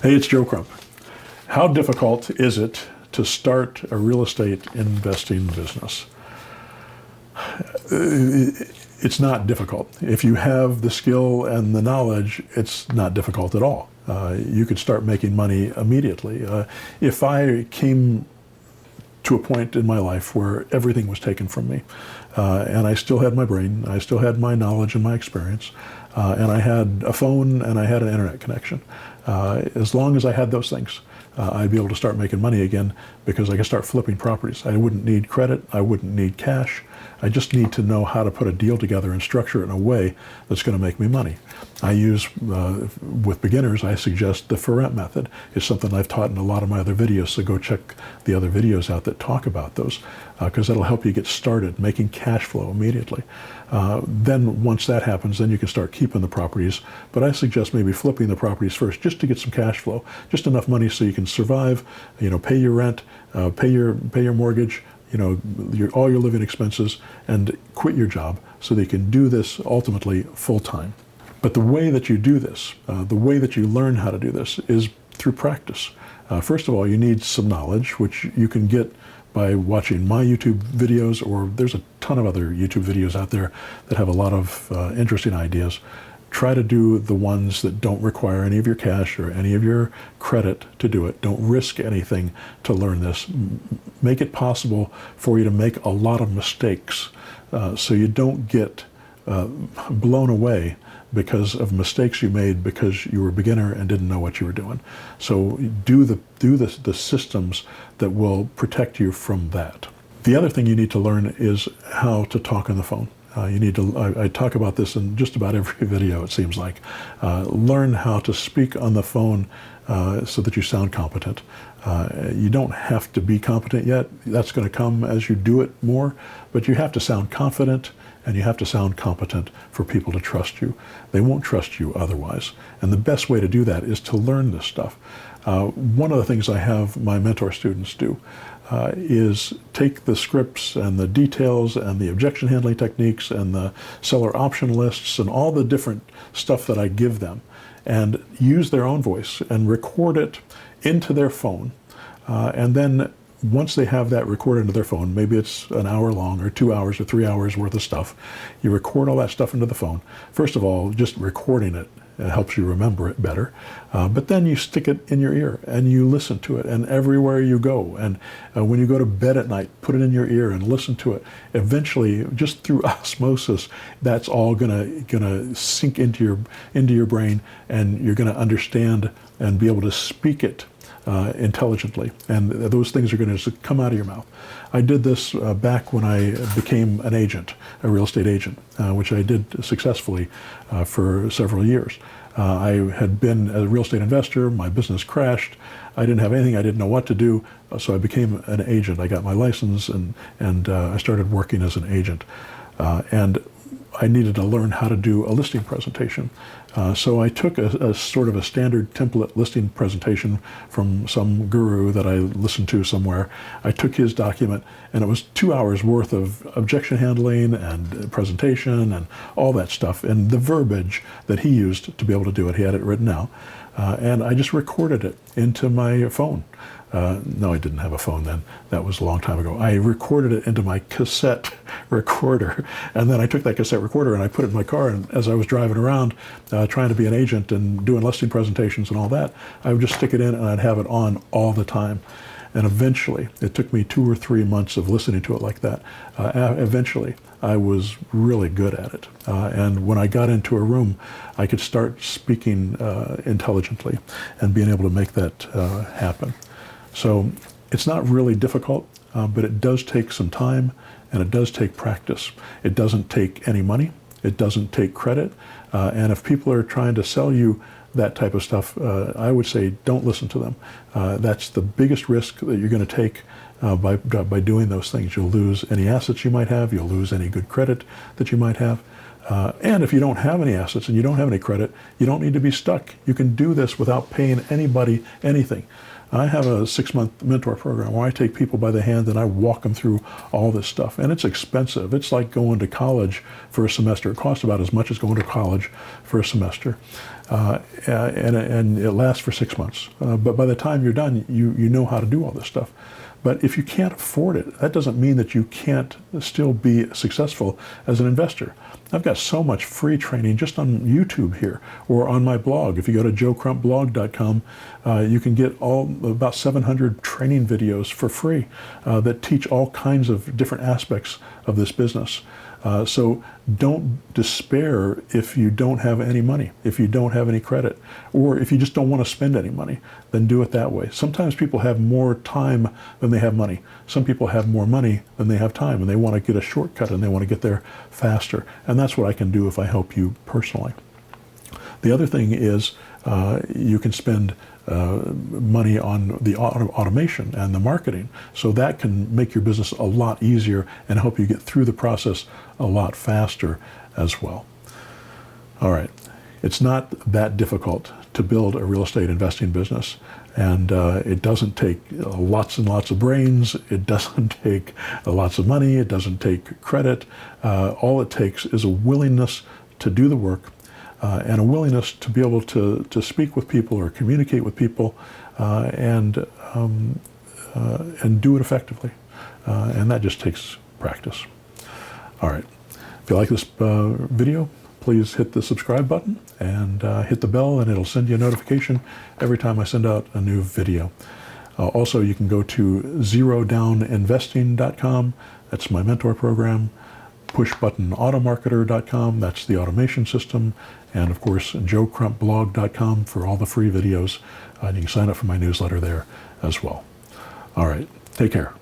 Hey, it's Joe Crump. How difficult is it to start a real estate investing business? It's not difficult. If you have the skill and the knowledge, it's not difficult at all. You could start making money immediately. If I came to a point in my life where everything was taken from me, and I still had my brain, I still had my knowledge and my experience, and I had a phone and I had an internet connection. As long as I had those things, I'd be able to start making money again because I could start flipping properties. I wouldn't need credit, I wouldn't need cash. I just need to know how to put a deal together and structure it in a way that's going to make me money. I use, with beginners, I suggest the for rent method. It's something I've taught in a lot of my other videos, so go check the other videos out that talk about those, because that'll help you get started making cash flow immediately. Then once that happens, then you can start keeping the properties, but I suggest maybe flipping the properties first just to get some cash flow, just enough money so you can survive, pay your rent, pay your mortgage, all your living expenses, and quit your job so that you can do this ultimately full time. But the way that you do this, the way that you learn how to do this is through practice. First of all, you need some knowledge, which you can get by watching my YouTube videos, or there's a ton of other YouTube videos out there that have a lot of interesting ideas. Try to do the ones that don't require any of your cash or any of your credit to do it. Don't risk anything to learn this. Make it possible for you to make a lot of mistakes so you don't get blown away because of mistakes you made because you were a beginner and didn't know what you were doing. So do the systems that will protect you from that. The other thing you need to learn is how to talk on the phone. I talk about this in just about every video, it seems like. Learn how to speak on the phone so that you sound competent. You don't have to be competent yet. That's going to come as you do it more, but you have to sound confident and you have to sound competent for people to trust you. They won't trust you otherwise. And the best way to do that is to learn this stuff. One of the things I have my mentor students do is take the scripts and the details and the objection handling techniques and the seller option lists and all the different stuff that I give them and use their own voice and record it into their phone. And then once they have that recorded into their phone, maybe it's an hour long or 2 hours or 3 hours worth of stuff, you record all that stuff into the phone. First of all, just recording it helps you remember it better. But then you stick it in your ear and you listen to it, and everywhere you go. And when you go to bed at night, put it in your ear and listen to it. Eventually, just through osmosis, that's all gonna sink into your brain, and you're gonna understand and be able to speak it intelligently, and those things are going to come out of your mouth. I did this back when I became an agent, a real estate agent, which I did successfully for several years. I had been a real estate investor, my business crashed, I didn't have anything, I didn't know what to do, so I became an agent. I got my license and I started working as an agent. And I needed to learn how to do a listing presentation. So I took a sort of a standard template listing presentation from some guru that I listened to somewhere. I took his document, and it was 2 hours worth of objection handling and presentation and all that stuff, and the verbiage that he used to be able to do it. He had it written out. And I just recorded it into my phone. No, I didn't have a phone then. That was a long time ago. I recorded it into my cassette recorder, and then I took that cassette recorder and I put it in my car, and as I was driving around trying to be an agent and doing listing presentations and all that, I would just stick it in and I'd have it on all the time. And eventually, it took me 2 or 3 months of listening to it like that. Eventually, I was really good at it. And when I got into a room, I could start speaking intelligently and being able to make that happen. So it's not really difficult, but it does take some time and it does take practice. It doesn't take any money. It doesn't take credit. And if people are trying to sell you that type of stuff, I would say don't listen to them. That's the biggest risk that you're going to take by doing those things. You'll lose any assets you might have. You'll lose any good credit that you might have. And if you don't have any assets and you don't have any credit, you don't need to be stuck. You can do this without paying anybody anything. I have a 6-month mentor program where I take people by the hand and I walk them through all this stuff. And it's expensive. It's like going to college for a semester. It costs about as much as going to college for a semester. And it lasts for 6 months. But by the time you're done, you know how to do all this stuff. But if you can't afford it, that doesn't mean that you can't still be successful as an investor. I've got so much free training just on YouTube here or on my blog. If you go to joecrumpblog.com, you can get about 700 training videos for free that teach all kinds of different aspects of this business. So don't despair if you don't have any money, if you don't have any credit, or if you just don't want to spend any money, then do it that way. Sometimes people have more time than they have money. Some people have more money than they have time, and they want to get a shortcut and they want to get there faster. And that's what I can do if I help you personally. The other thing is you can spend money on the automation and the marketing. So that can make your business a lot easier and help you get through the process a lot faster as well. All right. It's not that difficult to build a real estate investing business. And it doesn't take lots and lots of brains. It doesn't take lots of money. It doesn't take credit. All it takes is a willingness to do the work and a willingness to be able to speak with people or communicate with people and do it effectively. And that just takes practice. All right. If you like this video, please hit the subscribe button and hit the bell, and it'll send you a notification every time I send out a new video. Also, you can go to zerodowninvesting.com. That's my mentor program. Pushbuttonautomarketer.com. That's the automation system. And of course, joecrumpblog.com for all the free videos. And you can sign up for my newsletter there as well. All right. Take care.